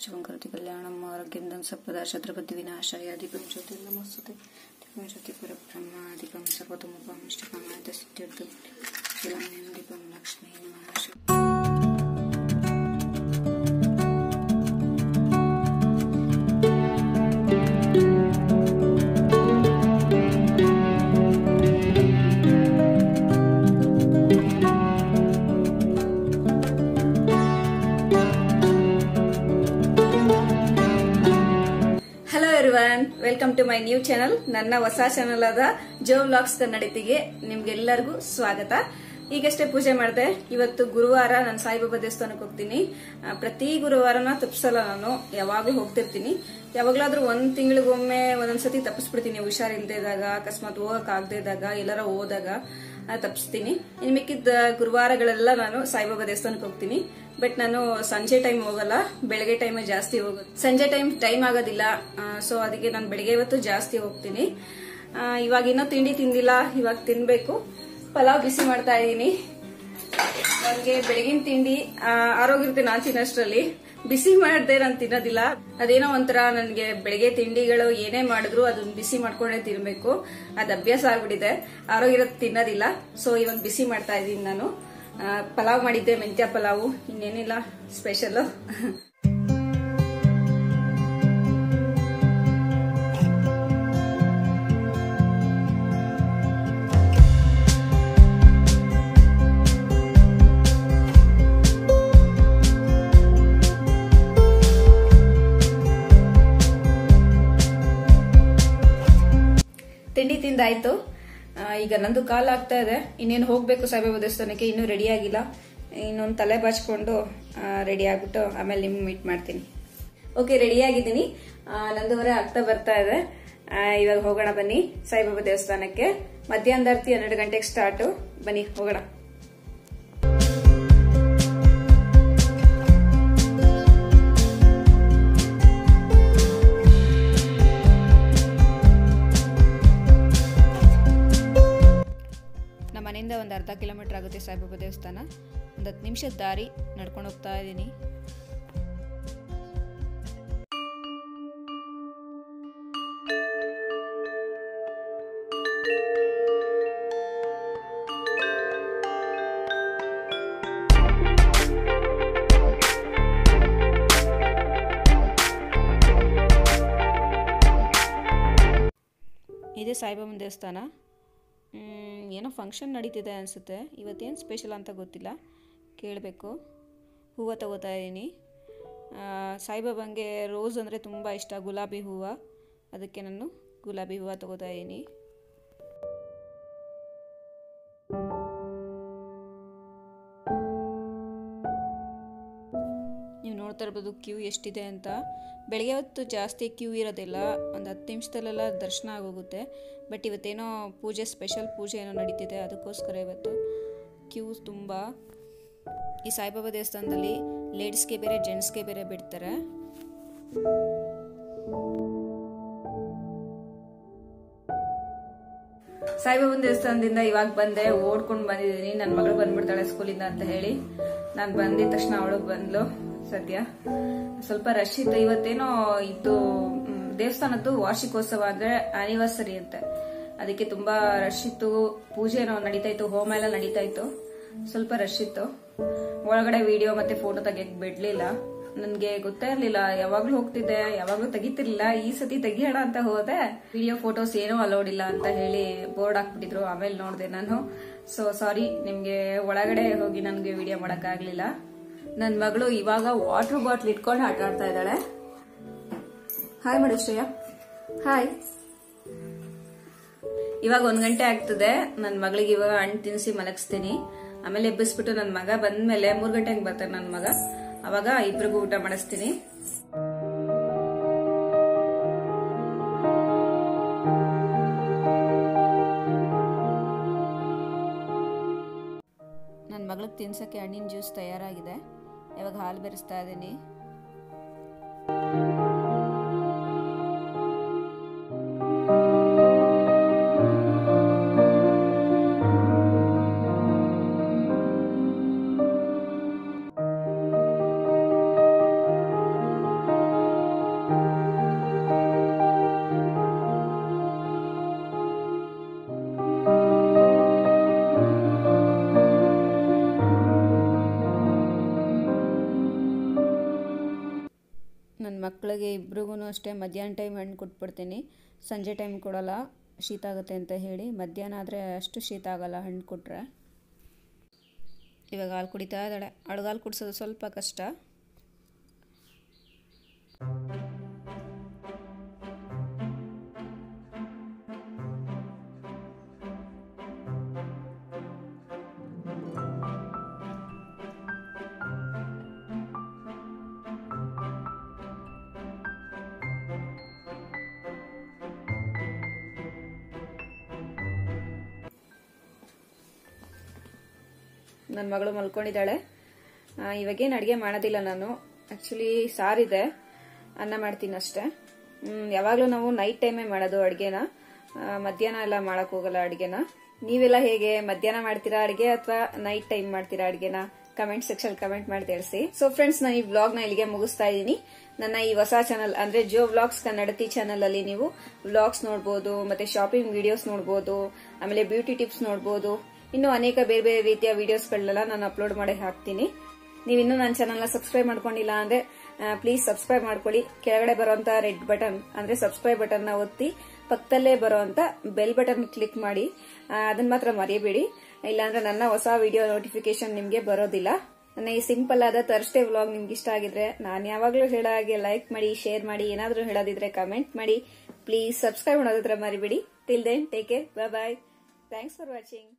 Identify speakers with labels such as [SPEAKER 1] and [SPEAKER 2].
[SPEAKER 1] शुभं करोति कल्याणं आरोग्यं धनं सत्पदा शत्रुबुद्धि विनाशाय दीपं ज्योतिं नमोस्तुते दीपं ज्योति परब्रह्म दीपं सर्वतोमुपं इष्टकामाय सिद्ध्यर्थं शिलामयं दीपं लक्ष्मी नमः।
[SPEAKER 2] Welcome to my new channel. ನನ್ನ ಹೊಸ ಚಾನಲ್ ಆದ ಜೋ ವ್ಲಾಗ್ಸ್ ಕನ್ನಡತಿಗೆ ನಿಮ್ಗೆಲ್ಲರಿಗೂ ಸ್ವಾಗತ. ಈಗಷ್ಟೇ ಪೂಜೆ ಮಾಡಿದೆ. ಇವತ್ತು ಗುರುವಾರ ನಾನು ಸಾಯಿಬಾಬಾ ದೇವಸ್ಥಾನಕ್ಕೆ ಹೋಗ್ತೀನಿ. ಪ್ರತಿ ಗುರುವಾರನ ತಪ್ಪಿಸಲ್ಲ, ನಾನು ಯಾವಾಗ್ಲೂ ಹೋಗ್ತಿರ್ತೀನಿ. ಯಾವಾಗ್ಲಾದ್ರೂ ಒಂದ್ ತಿಂಗಳಿಗೊಮ್ಮೆ ಒಂದೊಂದ್ಸತಿ ತಪ್ಪಿಸ್ಬಿಡ್ತೀನಿ. ಹುಷಾರಿಲ್ದೇ ಇದ್ದಾಗ, ಅಕಸ್ಮಾತ್ ಹೋಗಕ್ ಆಗದೆ ಇದ್ದಾಗ, ಎಲ್ಲರ ಹೋದಾಗ ತಪ್ಪಿಸ್ತೀನಿ. ಇನ್ ಮಿಕ್ಕಿದ ಗುರುವಾರಗಳೆಲ್ಲ ನಾನು ಸಾಯಿಬಾಬಾ ದೇವಸ್ಥಾನಕ್ಕೆ ಹೋಗ್ತೀನಿ. ಬಟ್ ನಾನು ಸಂಜೆ ಟೈಮ್ ಹೋಗಲ್ಲ, ಬೆಳಗ್ಗೆ ಟೈಮ್ ಜಾಸ್ತಿ ಹೋಗೋದು. ಸಂಜೆ ಟೈಮ್ ಆಗೋದಿಲ್ಲ, ಸೊ ಅದಕ್ಕೆ ನಾನು ಬೆಳಗ್ಗೆ ಇವತ್ತು ಜಾಸ್ತಿ ಹೋಗ್ತೀನಿ. ಇವಾಗ ಇನ್ನೂ ತಿಂಡಿ ತಿಂದಿಲ್ಲ, ಇವಾಗ ತಿನ್ಬೇಕು. ಪಲಾವ್ ಬಿಸಿ ಮಾಡ್ತಾ ಇದೀನಿ. ನನಗೆ ಬೆಳಗಿನ ತಿಂಡಿ ಆರೋಗ್ಯತೆ ನಾನ್ ತಿನ್ನೋಷ್ಟ್ರಲ್ಲಿ ಬಿಸಿ ಮಾಡದೆ ನಾನು ತಿನ್ನೋದಿಲ್ಲ. ಅದೇನೋ ಒಂಥರ ನನಗೆ ಬೆಳಗ್ಗೆ ತಿಂಡಿಗಳು ಏನೇ ಮಾಡಿದ್ರು ಅದನ್ನ ಬಿಸಿ ಮಾಡ್ಕೊಂಡೇ ತಿನ್ಬೇಕು, ಅದ್ ಅಭ್ಯಾಸ ಆಗ್ಬಿಟ್ಟಿದೆ. ಆರೋಗ್ಯ ತಿನ್ನೋದಿಲ್ಲ, ಸೊ ಇವಾಗ ಬಿಸಿ ಮಾಡ್ತಾ ಇದೀನಿ ನಾನು. ಪಲಾವ್ ಮಾಡಿದ್ದೆ, ಮೆಂತ್ಯ ಪಲಾವು, ಇನ್ನೇನಿಲ್ಲ ಸ್ಪೆಷಲ್. ತಿಂಡಿ ತಿಂದಾಯ್ತು. ಈಗ ನಂದು ಕಾಲ ಆಗ್ತಾ ಇದೆ, ಇನ್ನೇನು ಹೋಗ್ಬೇಕು ಸಾಯಿಬಾಬಾ ದೇವಸ್ಥಾನಕ್ಕೆ. ಇನ್ನೂ ರೆಡಿ ಆಗಿಲ್ಲ. ಇನ್ನೊಂದು ತಲೆ ಬಾಚ್ಕೊಂಡು ರೆಡಿ ಆಗ್ಬಿಟ್ಟು ಆಮೇಲೆ ನಿಮ್ಗೆ ಮೀಟ್ ಮಾಡ್ತೀನಿ. ಓಕೆ, ರೆಡಿ ಆಗಿದ್ದೀನಿ. 11:30 ಆಗ್ತಾ ಬರ್ತಾ ಇದೆ. ಇವಾಗ ಹೋಗೋಣ ಬನ್ನಿ ಸಾಯಿಬಾಬಾ ದೇವಸ್ಥಾನಕ್ಕೆ. ಮಧ್ಯಾಹ್ನದ ಆರತಿ 12 ಗಂಟೆಗೆ ಸ್ಟಾರ್ಟ್. ಬನ್ನಿ ಹೋಗೋಣ. ಮನೆಯಿಂದ ಒಂದು ಅರ್ಧ ಕಿಲೋಮೀಟರ್ ಆಗುತ್ತೆ ಸಾಯಿಬಾಬಾ ದೇವಸ್ಥಾನ. ಒಂದು 10 ನಿಮಿಷದ ದಾರಿ ನಡ್ಕೊಂಡು ಹೋಗ್ತಾ ಇದ್ದೀನಿ. ಇದೇ ಸಾಯಿಬಾಬಾ ದೇವಸ್ಥಾನ. ಏನೋ ಫಂಕ್ಷನ್ ನಡೀತಿದೆ ಅನಿಸುತ್ತೆ. ಇವತ್ತೇನು ಸ್ಪೆಷಲ್ ಅಂತ ಗೊತ್ತಿಲ್ಲ, ಕೇಳಬೇಕು. ಹೂವು ತಗೋತಾ ಇದ್ದೀನಿ. ಸಾಯಿಬಾಬಂಗೆ ರೋಸ್ ಅಂದರೆ ತುಂಬ ಇಷ್ಟ, ಗುಲಾಬಿ ಹೂವು. ಅದಕ್ಕೆ ನಾನು ಗುಲಾಬಿ ಹೂವು ತಗೋತಾ ಇದ್ದೀನಿ. ನೀವು ನೋಡ್ತಾ ಇರ್ಬೋದು ಕ್ಯೂ ಎಷ್ಟಿದೆ ಅಂತ. ಬೆಳಗ್ಗೆ ಹೊತ್ತು ಜಾಸ್ತಿ ಕ್ಯೂ ಇರೋದಿಲ್ಲ, ಒಂದು 10 ನಿಮಿಷದಲ್ಲೆಲ್ಲ ದರ್ಶನ ಆಗೋಗುತ್ತೆ. ಬಟ್ ಇವತ್ತೇನೋ ಪೂಜೆ, ಸ್ಪೆಷಲ್ ಪೂಜೆ ಏನೋ ನಡೀತಿದೆ, ಅದಕ್ಕೋಸ್ಕರ ಇವತ್ತು ಕ್ಯೂ ತುಂಬ. ಈ ಸಾಯಿಬಾಬಾ ದೇವಸ್ಥಾನದಲ್ಲಿ ಲೇಡೀಸ್ಗೆ ಬೇರೆ, ಜೆಂಟ್ಸ್ಗೆ ಬೇರೆ ಬಿಡ್ತಾರೆ. ಸಾಯಿಬಾಬಾ ದೇವಸ್ಥಾನದಿಂದ ಇವಾಗ ಬಂದೆ, ಓಡ್ಕೊಂಡು ಬಂದಿದ್ದೀನಿ. ನನ್ನ ಮಗಳು ಬಂದ್ಬಿಡ್ತಾಳೆ ಸ್ಕೂಲಿಂದ ಅಂತ ಹೇಳಿ. ನಾನು ಬಂದಿದ ತಕ್ಷಣ ಅವಳು ಬಂದ್ಲು. ಸದ್ಯ ಸ್ವಲ್ಪ ರಶ್ ಇತ್ತು. ಇವತ್ತೇನೋ ಇತ್ತು ದೇವಸ್ಥಾನದ್ದು ವಾರ್ಷಿಕೋತ್ಸವ, ಅಂದ್ರೆ ಆನಿವರ್ಸರಿ ಅಂತೆ. ಅದಕ್ಕೆ ತುಂಬಾ ರಶ್ ಇತ್ತು. ಪೂಜೆ ಏನೋ ನಡೀತಾ ಇತ್ತು, ಹೋಮ ಎಲ್ಲ ನಡೀತಾ ಇತ್ತು. ಸ್ವಲ್ಪ ರಶ್ ಇತ್ತು. ಒಳಗಡೆ ವಿಡಿಯೋ ಮತ್ತೆ ಫೋಟೋ ತೆಗಿಯಕ್ ಬಿಡ್ಲಿಲ್ಲ. ನನ್ಗೆ ಗೊತ್ತೇ ಇರ್ಲಿಲ್ಲ, ಯಾವಾಗ್ಲೂ ಹೋಗ್ತಿದ್ದೆ, ಯಾವಾಗ್ಲೂ ತೆಗಿತಿರ್ಲಿಲ್ಲ. ಈ ಸತಿ ತೆಗಿಯೋಣ ಅಂತ ಹೋದೆ, ವಿಡಿಯೋ ಫೋಟೋಸ್ ಏನೋ ಅಲೋಡ್ ಇಲ್ಲ ಅಂತ ಹೇಳಿ ಬೋರ್ಡ್ ಹಾಕ್ಬಿಟ್ಟಿದ್ರು. ಆಮೇಲೆ ನೋಡ್ದೆ ನಾನು. ಸೊ ಸಾರಿ, ನಿಮ್ಗೆ ಒಳಗಡೆ ಹೋಗಿ ನನ್ಗೆ ವಿಡಿಯೋ ಮಾಡಕ್ ಆಗ್ಲಿಲ್ಲ. ನನ್ ಮಗಳು ಇವಾಗ ವಾಟರ್ ಬಾಟ್ಲ್ ಇಟ್ಕೊಂಡು ಆಟ ಆಡ್ತಾ ಇದ್ದಾಳೆ. ಹಾಯ್ ಮಾಡು ಶ್ರೇಯ, ಹಾಯ್. ಇವಾಗ 1 ಗಂಟೆ ಆಗ್ತದೆ. ನನ್ ಮಗಳಿಗೆ ಇವಾಗ ಹಣ್ಣು ತಿನ್ಸಿ ಮಲಗಿಸ್ತೀನಿ. ಆಮೇಲೆ ಎಬ್ಬಿಸ್ಬಿಟ್ಟು ನನ್ ಮಗ ಬಂದ್ಮೇಲೆ 3 ಗಂಟೆಗೆ ಬರ್ತಾನೆ ನನ್ ಮಗ. ಅವಾಗ ಇಬ್ರಿಗೂ ಊಟ ಮಾಡಿಸ್ತೀನಿ. ನನ್ನ ಮಗಳಿಗೆ ತಿನ್ಸಕ್ಕೆ ಹಣ್ಣಿನ ಜ್ಯೂಸ್ ತಯಾರಾಗಿದೆ. ಇವಾಗ ಹಾಲು ಬೆರೆಸ್ತಾ ಇದ್ದೀನಿ.
[SPEAKER 1] ನನ್ನ ಮಕ್ಕಳಿಗೆ ಇಬ್ರಿಗೂ ಅಷ್ಟೇ ಮಧ್ಯಾಹ್ನ ಟೈಮ್ ಹಣ್ಣು ಕೊಟ್ಬಿಡ್ತೀನಿ, ಸಂಜೆ ಟೈಮ್ ಕೊಡೋಲ್ಲ, ಶೀತ ಆಗುತ್ತೆ ಅಂತ ಹೇಳಿ. ಮಧ್ಯಾಹ್ನ ಆದರೆ ಅಷ್ಟು ಶೀತ ಆಗಲ್ಲ ಹಣ್ಣು ಕೊಟ್ಟರೆ. ಇವಾಗ ಹಾಲು ಕುಡಿತಾ ಇದ್ದಾಳೆ. ಅಡುಗಾಲು ಕುಡಿಸೋದು ಸ್ವಲ್ಪ ಕಷ್ಟ. ನನ್ನ ಮಗಳು ಮಲ್ಕೊಂಡಿದ್ದಾಳೆ. ಇವಾಗೇನು ಅಡುಗೆ ಮಾಡೋದಿಲ್ಲ ನಾನು. ಆ್ಯಕ್ಚುಲಿ ಸಾರಿದೆ, ಅನ್ನ ಮಾಡ್ತೀನಿ ಅಷ್ಟೇ. ಯಾವಾಗಲೂ ನಾವು ನೈಟ್ ಟೈಮೇ ಮಾಡೋದು ಅಡುಗೆನ, ಮಧ್ಯಾಹ್ನ ಎಲ್ಲ ಮಾಡಕ್ ಹೋಗಲ್ಲ ಅಡುಗೆನ. ನೀವೆಲ್ಲ ಹೇಗೆ ಮಧ್ಯಾಹ್ನ ಮಾಡ್ತೀರಾ ಅಡುಗೆ ಅಥವಾ ನೈಟ್ ಟೈಮ್ ಮಾಡ್ತೀರಾ ಅಡುಗೆನ? ಕಮೆಂಟ್ ಸೆಕ್ಷನ್ ಕಮೆಂಟ್ ಮಾಡಿ ತಿಳಿಸಿ. ಸೊ ಫ್ರೆಂಡ್ಸ್, ನಾನು ಈ ವ್ಲಾಗ್ ನ ಇಲ್ಲಿಗೆ ಮುಗಿಸ್ತಾ ಇದ್ದೀನಿ. ನನ್ನ ಈ ಹೊಸ ಚಾನಲ್ ಅಂದ್ರೆ ಜೋ ವ್ಲಾಗ್ಸ್ ಕನ್ನಡತಿ ಚಾನಲ್ ಅಲ್ಲಿ ನೀವು ವ್ಲಾಗ್ಸ್ ನೋಡಬಹುದು, ಮತ್ತೆ ಶಾಪಿಂಗ್ ವಿಡಿಯೋಸ್ ನೋಡಬಹುದು, ಆಮೇಲೆ ಬ್ಯೂಟಿ ಟಿಪ್ಸ್ ನೋಡಬಹುದು. ಇನ್ನು ಅನೇಕ ಬೇರೆ ಬೇರೆ ರೀತಿಯ ವಿಡಿಯೋಸ್ಗಳನ್ನೆಲ್ಲ ನಾನು ಅಪ್ಲೋಡ್ ಮಾಡಿ ಹಾಕ್ತೀನಿ. ನೀವಿನ್ನೂ ನನ್ನ ಚಾನಲ್ನ ಸಬ್ಸ್ಕ್ರೈಬ್ ಮಾಡ್ಕೊಂಡಿಲ್ಲ ಅಂದ್ರೆ ಪ್ಲೀಸ್ ಸಬ್ಸ್ಕ್ರೈಬ್ ಮಾಡ್ಕೊಳ್ಳಿ. ಕೆಳಗಡೆ ಬರುವಂತ ರೆಡ್ ಬಟನ್ ಅಂದ್ರೆ ಸಬ್ಸ್ಕ್ರೈಬ್ ಬಟನ್ ನ ಒತ್ತಿ ಪಕ್ಕದಲ್ಲೇ ಬರುವಂತ ಬೆಲ್ ಬಟನ್ ಕ್ಲಿಕ್ ಮಾಡಿ. ಅದನ್ನ ಮಾತ್ರ ಮರೆಯಬೇಡಿ, ಇಲ್ಲಾಂದ್ರೆ ನನ್ನ ಹೊಸ ವಿಡಿಯೋ ನೋಟಿಫಿಕೇಶನ್ ನಿಮ್ಗೆ ಬರೋದಿಲ್ಲ. ನನ್ನ ಈ ಸಿಂಪಲ್ ಆದ ಥರ್ಸ್ಡೇ ವ್ಲಾಗ್ ನಿಮ್ಗೆ ಇಷ್ಟ ಆಗಿದ್ರೆ ನಾನು ಯಾವಾಗಲೂ ಹೇಳೋ ಹಾಗೆ ಲೈಕ್ ಮಾಡಿ, ಶೇರ್ ಮಾಡಿ, ಏನಾದ್ರೂ ಹೇಳೋದಿದ್ರೆ ಕಮೆಂಟ್ ಮಾಡಿ. ಪ್ಲೀಸ್ ಸಬ್ಸ್ಕ್ರೈಬ್ ಮಾಡೋದ್ರ ಮರಿಬೇಡಿ. Till then take care, bye bye. Thanks for watching.